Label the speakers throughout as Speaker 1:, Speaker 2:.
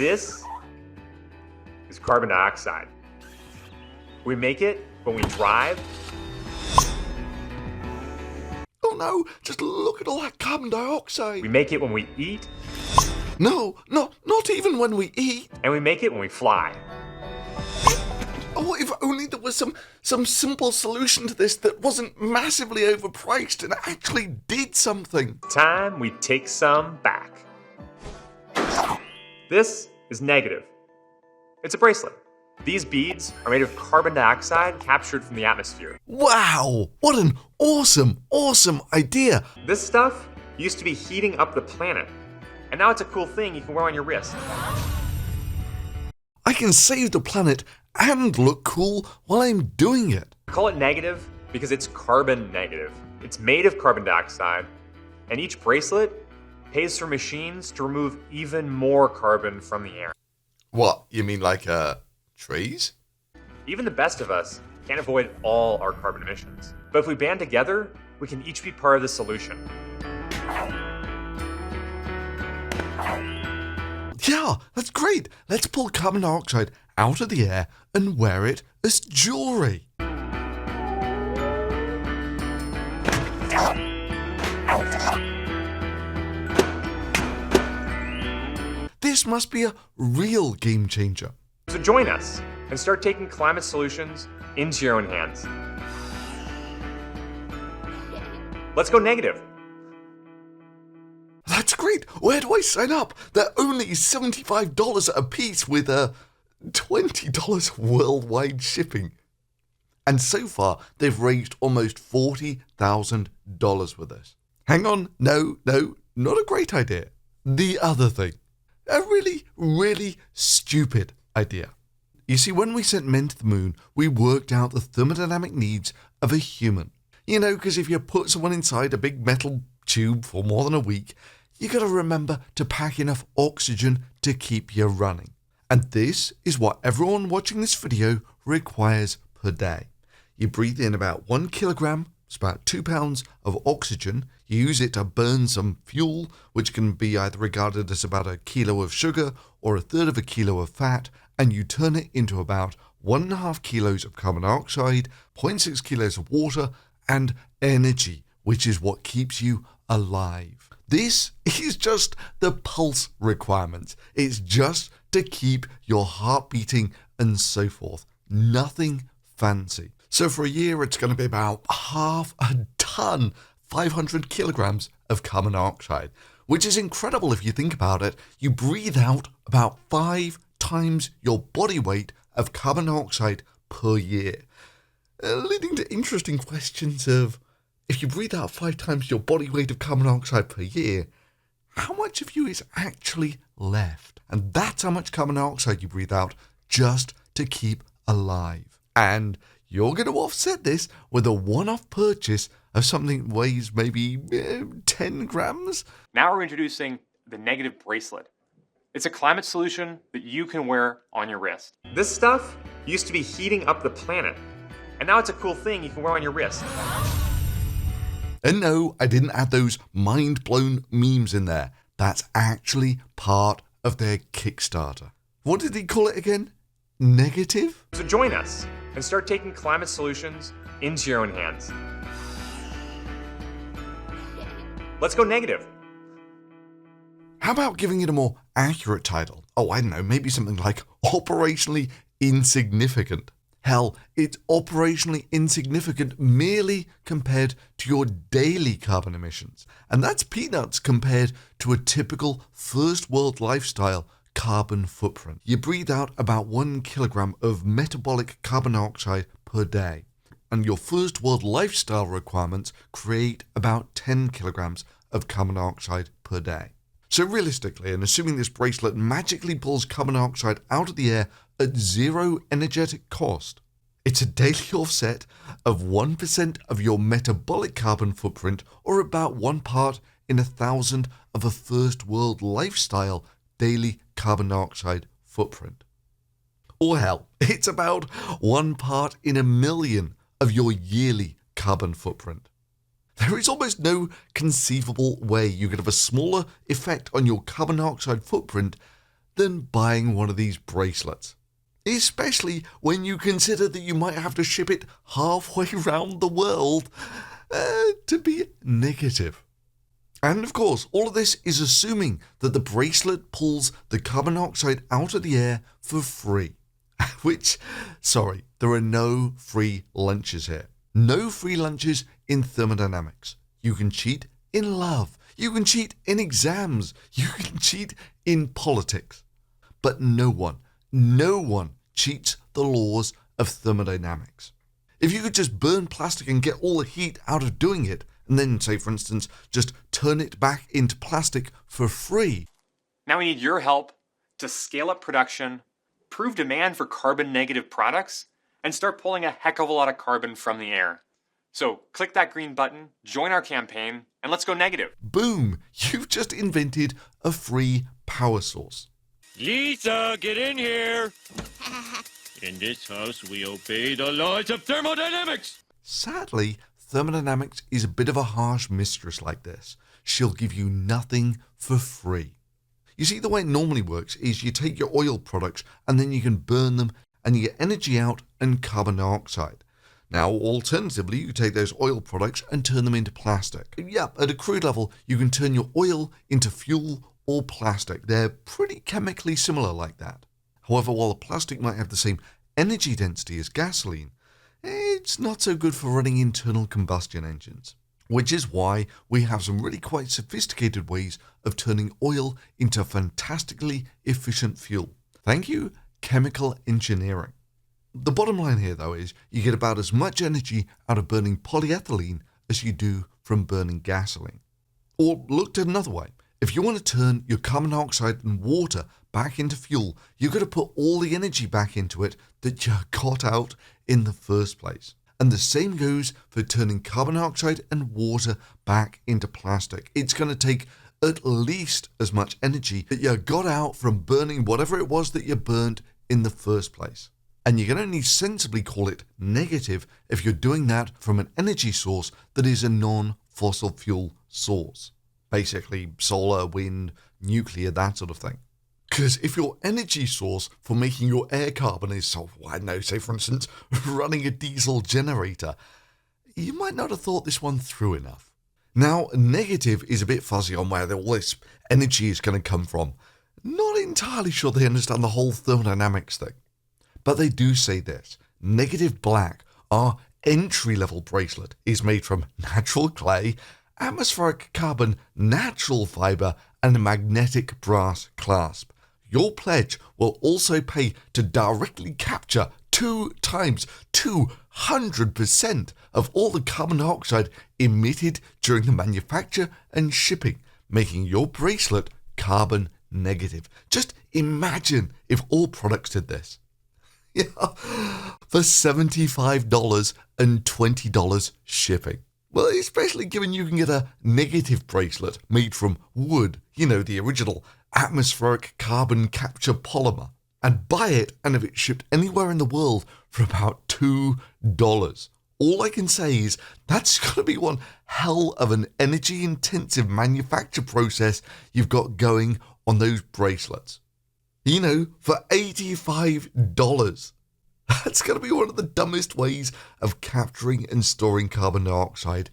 Speaker 1: This is carbon dioxide. We make it when we drive.
Speaker 2: Oh no, just look at all that carbon dioxide.
Speaker 1: We make it when we eat.
Speaker 2: No, not even when we eat.
Speaker 1: And we make it when we fly.
Speaker 2: Oh, if only there was some simple solution to this that wasn't massively overpriced and actually did something.
Speaker 1: Time we take some back. This is negative. It's a bracelet. These beads are made of carbon dioxide captured from the atmosphere.
Speaker 2: Wow, what an awesome idea.
Speaker 1: This stuff used to be heating up the planet, and now it's a cool thing you can wear on your wrist.
Speaker 2: I can save the planet and look cool while I'm doing it.
Speaker 1: I call it negative because it's carbon negative. It's made of carbon dioxide, and each bracelet pays for machines to remove even more carbon from the air.
Speaker 2: What, you mean like trees?
Speaker 1: Even the best of us can't avoid all our carbon emissions. But if we band together, we can each be part of the solution.
Speaker 2: Yeah, that's great. Let's pull carbon dioxide out of the air and wear it as jewelry. This must be a real game changer.
Speaker 1: So join us and start taking climate solutions into your own hands. Let's go negative.
Speaker 2: That's great. Where do I sign up? They're only $75 a piece with $20 worldwide shipping. And so far, they've raised almost $40,000 with this. Hang on. No, not a great idea. The other thing. A really stupid idea. You see, when we sent men to the moon, we worked out the thermodynamic needs of a human. You know, because if you put someone inside a big metal tube for more than a week, you got to remember to pack enough oxygen to keep you running. And this is what everyone watching this video requires per day. You breathe in about 1 kilogram, it's about 2 pounds of oxygen. You use it to burn some fuel, which can be either regarded as about a kilo of sugar or a third of a kilo of fat, and you turn it into about 1.5 kilos of carbon dioxide, 0.6 kilos of water, and energy, which is what keeps you alive. This is just the pulse requirements. It's just to keep your heart beating and so forth. Nothing fancy. So for a year, it's going to be about half a ton, 500 kilograms of carbon dioxide, which is incredible if you think about it. You breathe out about 5 times your body weight of carbon dioxide per year, leading to interesting questions of, if you breathe out 5 times your body weight of carbon dioxide per year, how much of you is actually left? And that's how much carbon dioxide you breathe out just to keep alive. And you're going to offset this with a one-off purchase of something that weighs maybe 10 grams.
Speaker 1: Now we're introducing the negative bracelet. It's a climate solution that you can wear on your wrist. This stuff used to be heating up the planet, and now it's a cool thing you can wear on your wrist.
Speaker 2: And no, I didn't add those mind-blown memes in there. That's actually part of their Kickstarter. What did he call it again? Negative?
Speaker 1: So join us and start taking climate solutions into your own hands. Let's go negative.
Speaker 2: How about giving it a more accurate title? Oh, I don't know, maybe something like operationally insignificant. Hell, it's operationally insignificant merely compared to your daily carbon emissions. And that's peanuts compared to a typical first world lifestyle carbon footprint. You breathe out about 1 kilogram of metabolic carbon dioxide per day. And your first world lifestyle requirements create about 10 kilograms of carbon dioxide per day. So realistically, and assuming this bracelet magically pulls carbon dioxide out of the air at zero energetic cost, it's a daily offset of 1% of your metabolic carbon footprint, or about 1 part in 1,000 of a first world lifestyle daily carbon dioxide footprint. Or hell, it's about 1 part in 1,000,000 of your yearly carbon footprint. There is almost no conceivable way you could have a smaller effect on your carbon dioxide footprint than buying one of these bracelets. Especially when you consider that you might have to ship it halfway around the world to be negative. And of course, all of this is assuming that the bracelet pulls the carbon dioxide out of the air for free. Which, sorry, there are no free lunches here. No free lunches in thermodynamics. You can cheat in love. You can cheat in exams. You can cheat in politics. But no one cheats the laws of thermodynamics. If you could just burn plastic and get all the heat out of doing it, and then, say for instance, just turn it back into plastic for free.
Speaker 1: Now we need your help to scale up production, prove demand for carbon negative products, and start pulling a heck of a lot of carbon from the air. So click that green button, join our campaign, and let's go negative.
Speaker 2: Boom! You've just invented a free power source.
Speaker 3: Lisa, get in here! In this house, we obey the laws of thermodynamics!
Speaker 2: Sadly, thermodynamics is a bit of a harsh mistress like this. She'll give you nothing for free. You see, the way it normally works is you take your oil products and then you can burn them and you get energy out and carbon dioxide. Now, alternatively, you take those oil products and turn them into plastic. Yeah, at a crude level, you can turn your oil into fuel or plastic. They're pretty chemically similar like that. However, while the plastic might have the same energy density as gasoline, it's not so good for running internal combustion engines. Which is why we have some really quite sophisticated ways of turning oil into fantastically efficient fuel. Thank you, chemical engineering. The bottom line here, though, is you get about as much energy out of burning polyethylene as you do from burning gasoline. Or looked at another way, if you want to turn your carbon dioxide and water back into fuel, you've got to put all the energy back into it that you got out in the first place. And the same goes for turning carbon dioxide and water back into plastic. It's going to take at least as much energy that you got out from burning whatever it was that you burned in the first place. And you can only sensibly call it negative if you're doing that from an energy source that is a non-fossil fuel source. Basically solar, wind, nuclear, that sort of thing. Because if your energy source for making your air carbon is, I don't know, say for instance, running a diesel generator, you might not have thought this one through enough. Now, negative is a bit fuzzy on where all this energy is going to come from. Not entirely sure they understand the whole thermodynamics thing. But they do say this: negative black, our entry-level bracelet, is made from natural clay, atmospheric carbon, natural fiber, and a magnetic brass clasp. Your pledge will also pay to directly capture 2 times 200% of all the carbon dioxide emitted during the manufacture and shipping, making your bracelet carbon negative. Just imagine if all products did this. Yeah, for $75 and $20 shipping. Well, especially given you can get a negative bracelet made from wood, the original atmospheric carbon capture polymer, and buy it and have it shipped anywhere in the world for about $2. All I can say is that's got to be one hell of an energy-intensive manufacture process you've got going on those bracelets. For $85. That's going to be one of the dumbest ways of capturing and storing carbon dioxide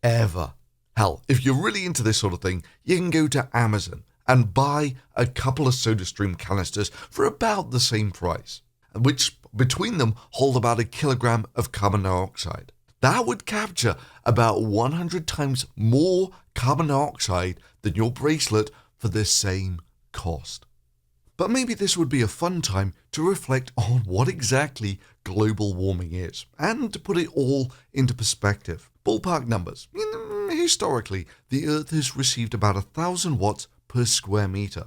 Speaker 2: ever. Hell, if you're really into this sort of thing, you can go to Amazon and buy a couple of SodaStream canisters for about the same price, which between them hold about 1 kilogram of carbon dioxide. That would capture about 100 times more carbon dioxide than your bracelet for the same cost. But maybe this would be a fun time to reflect on what exactly global warming is, and to put it all into perspective. Ballpark numbers. Historically, the Earth has received about 1,000 watts per square meter.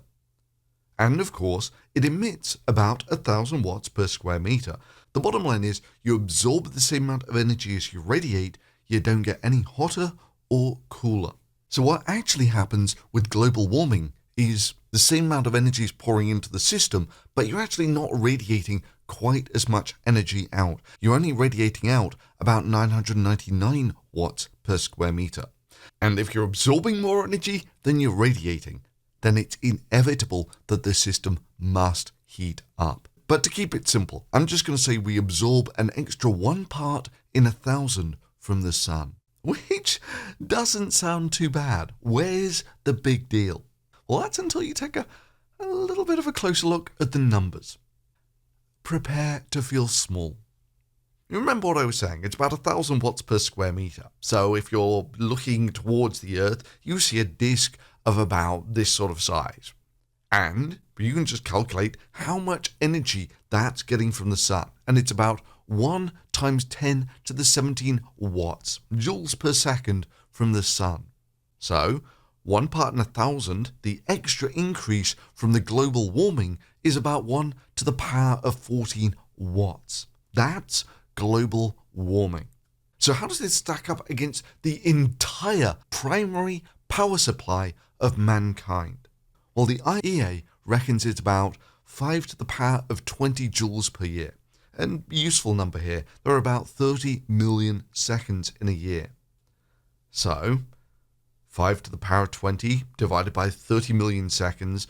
Speaker 2: And of course, it emits about 1,000 watts per square meter. The bottom line is, you absorb the same amount of energy as you radiate, you don't get any hotter or cooler. So what actually happens with global warming is the same amount of energy is pouring into the system, but you're actually not radiating quite as much energy out. You're only radiating out about 999 watts per square meter. And if you're absorbing more energy than you're radiating, then it's inevitable that the system must heat up. But to keep it simple, I'm just going to say we absorb an extra 1 part in 1,000 from the sun, which doesn't sound too bad. Where's the big deal? Well, that's until you take a little bit of a closer look at the numbers. Prepare to feel small. You remember what I was saying? It's about 1,000 watts per square meter. So if you're looking towards the Earth, you see a disk of about this sort of size. And you can just calculate how much energy that's getting from the sun. And it's about 1 times 10 to the 17 watts, joules per second from the sun. So 1 part in 1,000, the extra increase from the global warming is about 1 to the power of 14 watts. That's global warming. So how does this stack up against the entire primary power supply of mankind? Well, the IEA reckons it's about 5 to the power of 20 joules per year. And useful number here, there are about 30 million seconds in a year. So 5 to the power of 20 divided by 30 million seconds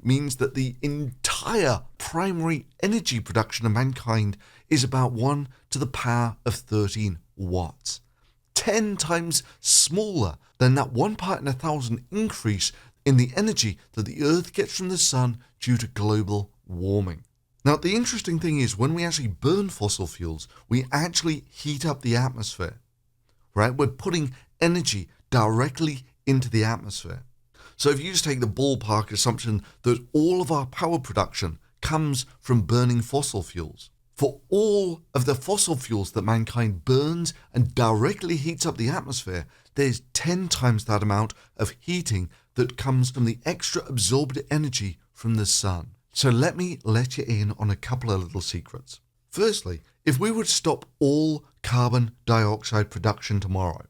Speaker 2: means that the entire primary energy production of mankind is about 1 to the power of 13 watts. 10 times smaller than that 1 part in 1,000 increase in the energy that the Earth gets from the sun due to global warming. Now, the interesting thing is when we actually burn fossil fuels, we actually heat up the atmosphere, right? We're putting energy directly into the atmosphere. So if you just take the ballpark assumption that all of our power production comes from burning fossil fuels, for all of the fossil fuels that mankind burns and directly heats up the atmosphere, there's 10 times that amount of heating that comes from the extra absorbed energy from the sun. So let me let you in on a couple of little secrets. Firstly, if we would stop all carbon dioxide production tomorrow,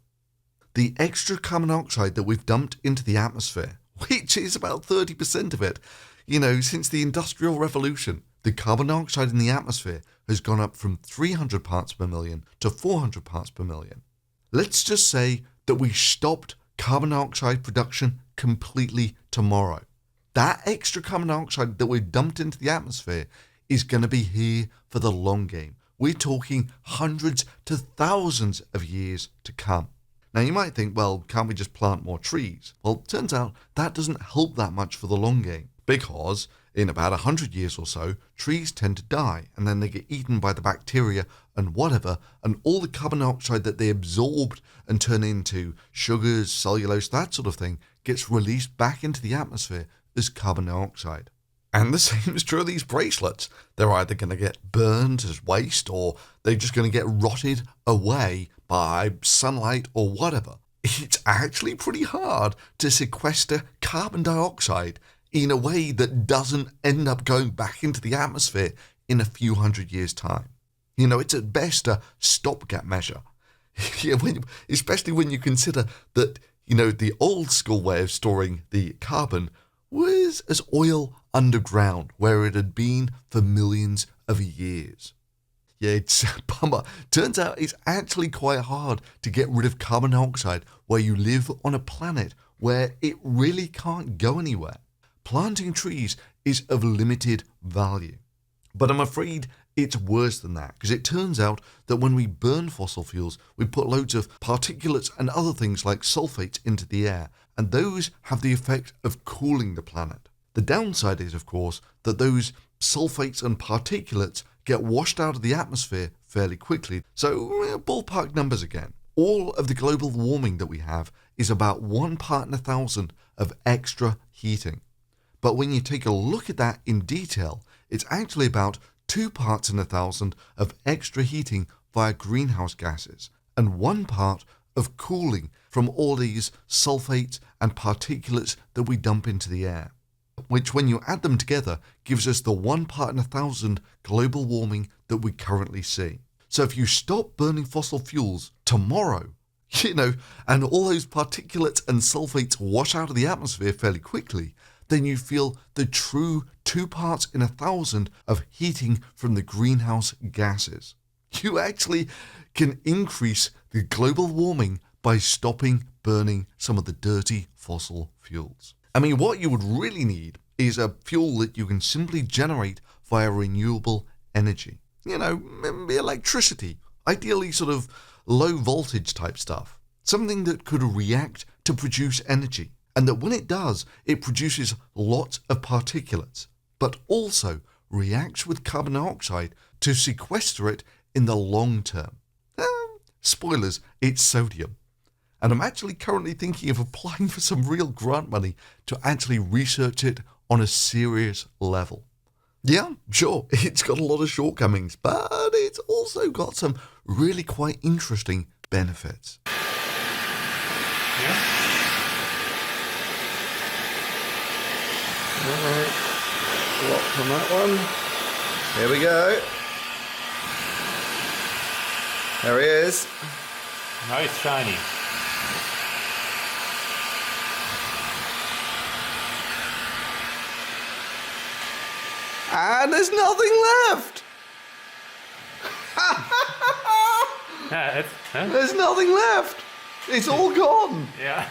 Speaker 2: the extra carbon dioxide that we've dumped into the atmosphere, which is about 30% of it, since the Industrial Revolution, the carbon dioxide in the atmosphere has gone up from 300 parts per million to 400 parts per million. Let's just say that we stopped carbon dioxide production completely tomorrow. That extra carbon dioxide that we've dumped into the atmosphere is going to be here for the long game. We're talking hundreds to thousands of years to come. Now you might think, well, can't we just plant more trees? Well, it turns out that doesn't help that much for the long game, because in about 100 years or so, trees tend to die and then they get eaten by the bacteria and whatever, and all the carbon dioxide that they absorbed and turn into sugars, cellulose, that sort of thing, gets released back into the atmosphere as carbon dioxide. And the same is true of these bracelets. They're either going to get burned as waste or they're just going to get rotted away by sunlight or whatever. It's actually pretty hard to sequester carbon dioxide in a way that doesn't end up going back into the atmosphere in a few hundred years' time. It's at best a stopgap measure. Especially when you consider that, the old school way of storing the carbon was as oil underground, where it had been for millions of years. Yeah, it's a bummer. Turns out it's actually quite hard to get rid of carbon dioxide where you live on a planet where it really can't go anywhere. Planting trees is of limited value. But I'm afraid it's worse than that, because it turns out that when we burn fossil fuels, we put loads of particulates and other things like sulfates into the air, and those have the effect of cooling the planet. The downside is, of course, that those sulfates and particulates get washed out of the atmosphere fairly quickly. So, ballpark numbers again. All of the global warming that we have is about 1 part in 1,000 of extra heating. But when you take a look at that in detail, it's actually about 2 parts in 1,000 of extra heating via greenhouse gases and 1 part of cooling from all these sulfates and particulates that we dump into the air, which when you add them together gives us the 1 part in 1,000 global warming that we currently see. So if you stop burning fossil fuels tomorrow, and all those particulates and sulfates wash out of the atmosphere fairly quickly, then you feel the true 2 parts in 1,000 of heating from the greenhouse gases. You actually can increase the global warming by stopping burning some of the dirty fossil fuels. I mean, what you would really need is a fuel that you can simply generate via renewable energy. You know, maybe electricity, ideally sort of low voltage type stuff. Something that could react to produce energy, and that when it does, it produces lots of particulates, but also reacts with carbon dioxide to sequester it in the long term. Spoilers, it's sodium. And I'm actually currently thinking of applying for some real grant money to actually research it on a serious level. Yeah, sure, it's got a lot of shortcomings, but it's also got some really quite interesting benefits.
Speaker 4: Yeah. Alright, lock on that one. Here we go. There he is.
Speaker 5: Nice shiny.
Speaker 4: And there's nothing left. There's nothing left. It's all gone.
Speaker 5: Yeah.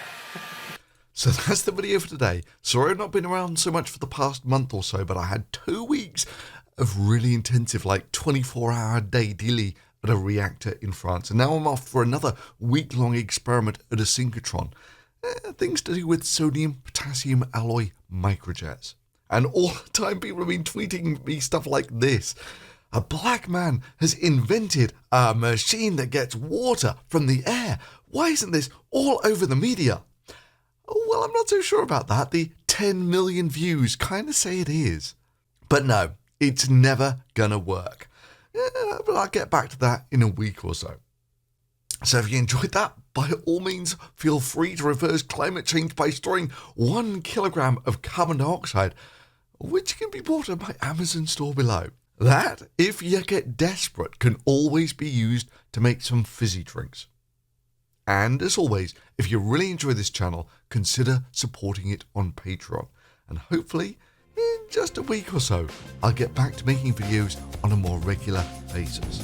Speaker 2: So that's the video for today. Sorry I've not been around so much for the past month or so, but I had 2 weeks of really intensive, like 24-hour day daily at a reactor in France. And now I'm off for another week-long experiment at a synchrotron. Things to do with sodium-potassium alloy microjets. And all the time people have been tweeting me stuff like this. A black man has invented a machine that gets water from the air. Why isn't this all over the media? Well, I'm not so sure about that. The 10 million views kind of say it is. But no, it's never gonna work. But I'll get back to that in a week or so. So if you enjoyed that, by all means, feel free to reverse climate change by storing 1 kilogram of carbon dioxide, which can be bought at my Amazon store below. That, if you get desperate, can always be used to make some fizzy drinks. And as always, if you really enjoy this channel, consider supporting it on Patreon. And hopefully, in just a week or so, I'll get back to making videos on a more regular basis.